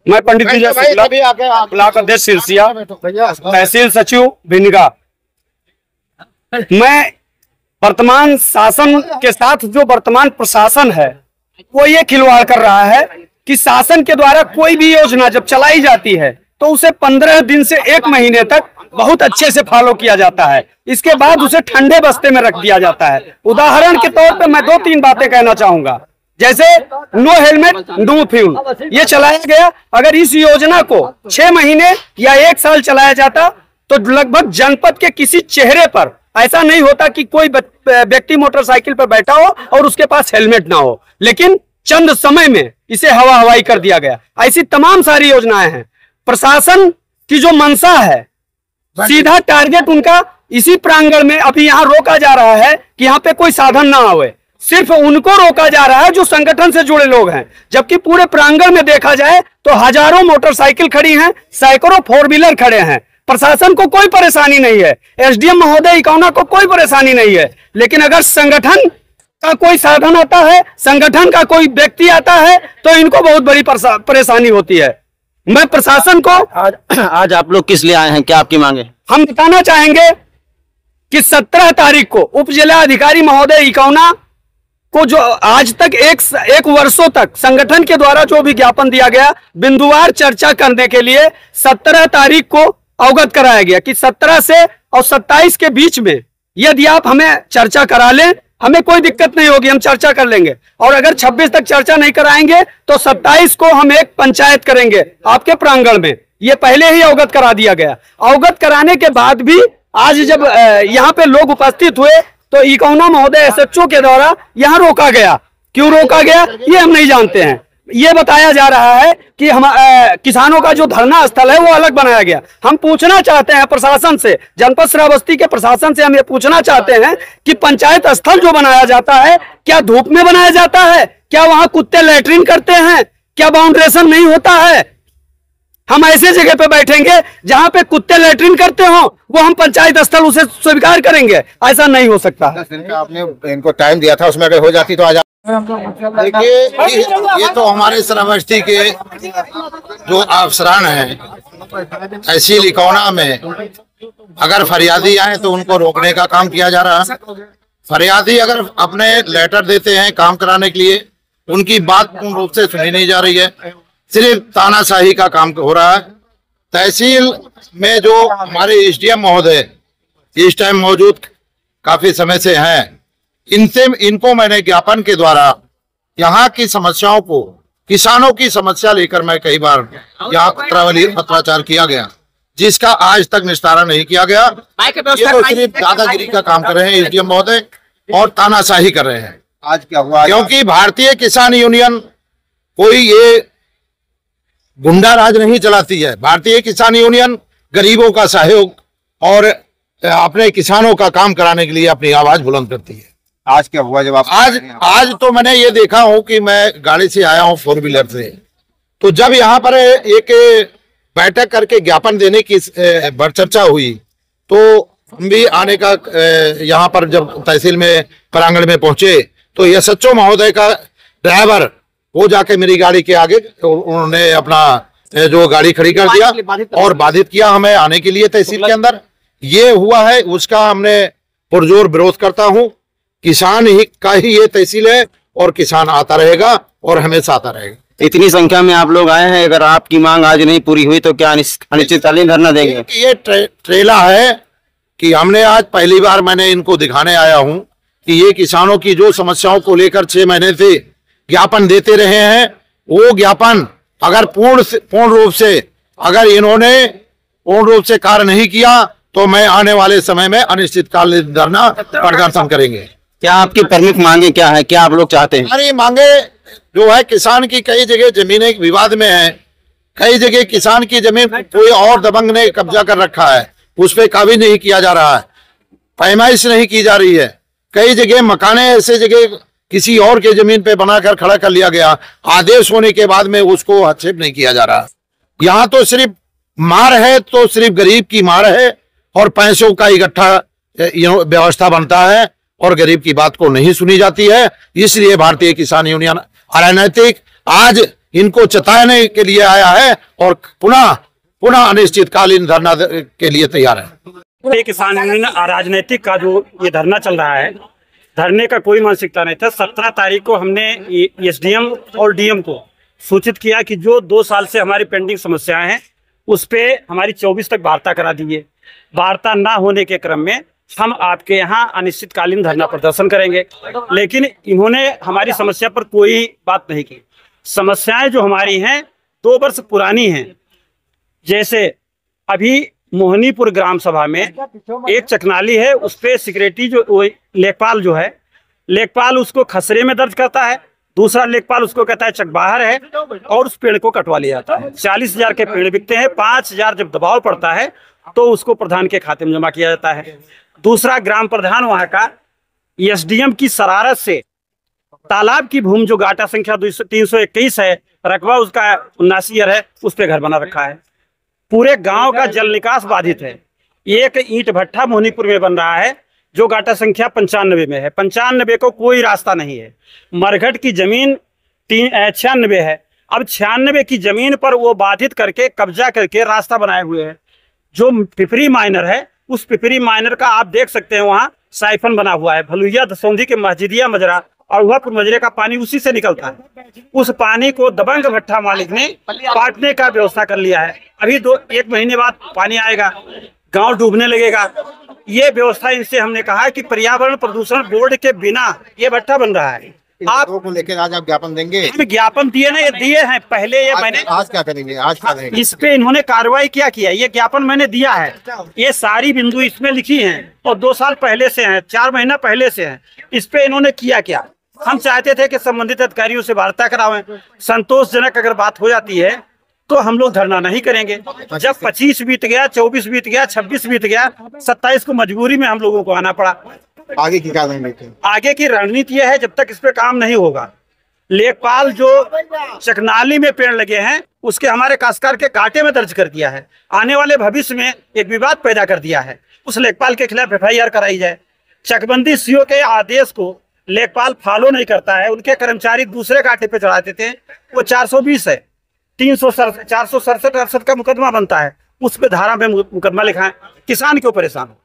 मैं पंडित विजय शुक्ला, ब्लॉक अध्यक्ष सिरसिया, तहसील सचिव भिंडगा। मैं वर्तमान शासन के साथ जो वर्तमान प्रशासन है वो ये खिलवाड़ कर रहा है कि शासन के द्वारा कोई भी योजना जब चलाई जाती है तो उसे 15 दिन से 1 महीने तक बहुत अच्छे से फॉलो किया जाता है। इसके बाद उसे ठंडे बस्ते में रख दिया जाता है। उदाहरण के तौर पर मैं 2-3 बातें कहना चाहूंगा। जैसे नो हेलमेट नो फ्यूल ये चलाया गया। अगर इस योजना को 6 महीने या 1 साल चलाया जाता तो लगभग जनपद के किसी चेहरे पर ऐसा नहीं होता कि कोई व्यक्ति मोटरसाइकिल पर बैठा हो और उसके पास हेलमेट ना हो। लेकिन चंद समय में इसे हवा हवाई कर दिया गया। ऐसी तमाम सारी योजनाएं हैं। प्रशासन की जो मंशा है, सीधा टारगेट उनका इसी प्रांगण में अभी यहाँ रोका जा रहा है कि यहाँ पे कोई साधन ना आवे। सिर्फ उनको रोका जा रहा है जो संगठन से जुड़े लोग हैं, जबकि पूरे प्रांगण में देखा जाए तो हजारों मोटरसाइकिल खड़ी हैं, सैकड़ों 4 व्हीलर खड़े हैं। प्रशासन को कोई परेशानी नहीं है, एसडीएम महोदय इकौना को कोई परेशानी नहीं है। लेकिन अगर संगठन का कोई साधन आता है, संगठन का कोई व्यक्ति आता है तो इनको बहुत बड़ी परेशानी होती है। मैं प्रशासन को आज आप लोग किस लिए आए हैं, क्या आपकी मांगे? हम बताना चाहेंगे कि 17 तारीख को उप जिला अधिकारी महोदय इकौना को जो आज तक एक वर्षों तक संगठन के द्वारा जो भी ज्ञापन दिया गया, बिंदुवार चर्चा करने के लिए 17 तारीख को अवगत कराया गया कि 17 से और 27 के बीच में यदि आप हमें चर्चा करा लें, हमें कोई दिक्कत नहीं होगी, हम चर्चा कर लेंगे। और अगर 26 तक चर्चा नहीं कराएंगे तो 27 को हम एक पंचायत करेंगे आपके प्रांगण में। ये पहले ही अवगत करा दिया गया। अवगत कराने के बाद भी आज जब यहाँ पे लोग उपस्थित हुए तो इकौना महोदय एसएचओ के द्वारा यहाँ रोका गया। क्यों रोका गया ये हम नहीं जानते हैं। ये बताया जा रहा है कि हम किसानों का जो धरना स्थल है वो अलग बनाया गया। हम पूछना चाहते हैं प्रशासन से, जनपद श्रावस्ती के प्रशासन से हम ये पूछना चाहते हैं कि पंचायत स्थल जो बनाया जाता है क्या धूप में बनाया जाता है? क्या वहां कुत्ते लैट्रिन करते हैं? क्या बाउंड्रेशन नहीं होता है? हम ऐसे जगह पे बैठेंगे जहां पे कुत्ते लैट्रिन करते हो, वो हम पंचायत स्थल उसे स्वीकार करेंगे? ऐसा नहीं हो सकता। आपने इनको टाइम दिया था, उसमें अगर हो जाती तो आज देखिए ये तो हमारे श्रावस्ती के जो अफसरान हैं तहसील इकौना में, अगर फरियादी आए तो उनको रोकने का काम किया जा रहा है। फरियादी अगर अपने लेटर देते हैं काम कराने के लिए, उनकी बात पूर्ण रूप से सुनी नहीं जा रही है, सिर्फ तानाशाही का काम हो रहा है। तहसील में जो हमारे एसडीएम महोदय इस टाइम मौजूद काफी समय से हैं, इनको मैंने ज्ञापन के द्वारा यहाँ की समस्याओं को, किसानों की समस्या लेकर मैं कई बार यहाँ पत्राचार किया गया, जिसका आज तक निस्तारण नहीं किया गया। ये तो सिर्फ दादागिरी का काम कर रहे हैं एसडीएम महोदय और तानाशाही कर रहे हैं। आज क्या हुआ? क्योंकि भारतीय किसान यूनियन कोई ये गुंडा राज नहीं चलाती है। भारतीय किसान यूनियन गरीबों का सहयोग और अपने किसानों का काम कराने के लिए अपनी आवाज बुलंद करती है। आज क्या हुआ जब आप आज तो मैंने ये देखा हूं कि मैं गाड़ी से आया हूं 4 व्हीलर से, तो जब यहाँ पर एक बैठक करके ज्ञापन देने की चर्चा हुई तो हम भी आने का यहाँ पर जब तहसील में प्रांगण में पहुंचे तो एसएचओ महोदय का ड्राइवर वो जाके मेरी गाड़ी के आगे उन्होंने अपना जो गाड़ी खड़ी कर दिया और बाधित किया हमें आने के लिए तहसील के अंदर। ये हुआ है, उसका हमने पुरजोर विरोध करता हूं। किसान ही का ही ये तहसील है और किसान आता रहेगा और हमेशा आता रहेगा। इतनी संख्या में आप लोग आए हैं, अगर आपकी मांग आज नहीं पूरी हुई तो क्या अनिश्चितकालीन धरना देंगे? ये ट्रेला है कि हमने आज पहली बार मैंने इनको दिखाने आया हूं कि ये किसानों की जो समस्याओं को लेकर 6 महीने से ज्ञापन देते रहे हैं, वो ज्ञापन अगर पूर्ण रूप से अगर इन्होंने पूर्ण रूप से कार्य नहीं किया तो मैं आने वाले समय में अनिश्चितकालीन धरना प्रदर्शन करेंगे। क्या आपकी प्रमुख मांगे क्या है, क्या आप लोग चाहते हैं? हमारी मांगे जो है, किसान की कई जगह जमीनें विवाद में है, कई जगह किसान की जमीन कोई और दबंग ने कब्जा कर रखा है, उस पर काबू नहीं किया जा रहा है, पैमाइश नहीं की जा रही है। कई जगह मकाने ऐसे जगह किसी और के जमीन पे बनाकर खड़ा कर लिया गया, आदेश होने के बाद में उसको हस्तक्षेप नहीं किया जा रहा। यहाँ तो सिर्फ मार है तो सिर्फ गरीब की मार है और पैसों का इकट्ठा व्यवस्था बनता है और गरीब की बात को नहीं सुनी जाती है। इसलिए भारतीय किसान यूनियन अराजनैतिक आज इनको चेताने के लिए आया है और पुनः अनिश्चितकालीन धरना के लिए तैयार है। किसान यूनियन अराजनैतिक का जो ये धरना चल रहा है, धरने का कोई मानसिकता नहीं था। 17 तारीख को हमने एसडीएम और डीएम को सूचित किया कि जो 2 साल से हमारी पेंडिंग समस्याएं हैं उस पे हमारी 24 तक वार्ता करा दी है। वार्ता ना होने के क्रम में हम आपके यहाँ अनिश्चितकालीन धरना प्रदर्शन करेंगे, लेकिन इन्होंने हमारी समस्या पर कोई बात नहीं की। समस्याएं जो हमारी हैं 2 वर्ष पुरानी हैं। जैसे अभी मोहनीपुर ग्राम सभा में एक चकनाली है, उस पे सिक्योरिटी जो लेखपाल जो है, लेखपाल उसको खसरे में दर्ज करता है, दूसरा लेखपाल उसको कहता है चक बाहर है और उस पेड़ को कटवा लिया जाता है। 40,000 के पेड़ बिकते हैं, 5,000 जब दबाव पड़ता है तो उसको प्रधान के खाते में जमा किया जाता है। दूसरा ग्राम प्रधान वहां का एसडीएम की शरारत से तालाब की भूमि जो गाटा संख्या 321 है, रकबा उसका 79 है, उस पे घर बना रखा है। पूरे गांव का जल निकास बाधित है। एक ईंट भट्ठा मोहनीपुर में बन रहा है जो गाटा संख्या 95 में है। 95 को कोई रास्ता नहीं है। मरघट की जमीन 96 है। अब 96 की जमीन पर वो बाधित करके कब्जा करके रास्ता बनाए हुए हैं। जो पिपरी माइनर है, उस पिपरी माइनर का आप देख सकते हैं वहाँ साइफन बना हुआ है। भलुइया दसौंधी के मस्जिदिया मजरा और वह मजरे का पानी उसी से निकलता है। उस पानी को दबंग भट्ठा मालिक ने काटने का व्यवस्था कर लिया है। अभी 1 महीने बाद पानी आएगा, गांव डूबने लगेगा। ये व्यवस्था इनसे हमने कहा कि पर्यावरण प्रदूषण बोर्ड के बिना ये भट्ठा बन रहा है। आप को लेकर आज आप ज्ञापन देंगे? हम ज्ञापन दिए ना, ये दिए हैं पहले। ये मैंने आज क्या करेंगे? आज क्या करेंगे? इस पे इन्होंने कार्रवाई क्या किया, ये ज्ञापन मैंने दिया है। ये सारी बिंदु इसमें लिखी हैं और 2 साल पहले से हैं, 4 महीना पहले से हैं। इस पे इन्होंने किया क्या? हम चाहते थे कि संबंधित अधिकारियों से वार्ता करावें। संतोषजनक अगर बात हो जाती है तो हम लोग धरना नहीं करेंगे। जब 25 बीत गया, 24 बीत गया, 26 बीत गया, 27 को मजबूरी में हम लोगों को आना पड़ा। आगे की क्या रणनीति? आगे की रणनीति यह है, जब तक इस पे काम नहीं होगा, लेखपाल जो चकनाली में पेड़ लगे हैं उसके हमारे काश्तकार के कांटे में दर्ज कर दिया है। आने वाले भविष्य में एक विवाद पैदा कर दिया है। उस लेखपाल के खिलाफ FIR कराई जाए। चकबंदी सीओ के आदेश को लेखपाल फॉलो नहीं करता है। उनके कर्मचारी दूसरे कांटे पे चढ़ा देते हैं। वो 420 है, 467 का मुकदमा बनता है, उस पे धारा में मुकदमा लिखा है। किसान क्यों परेशान हो?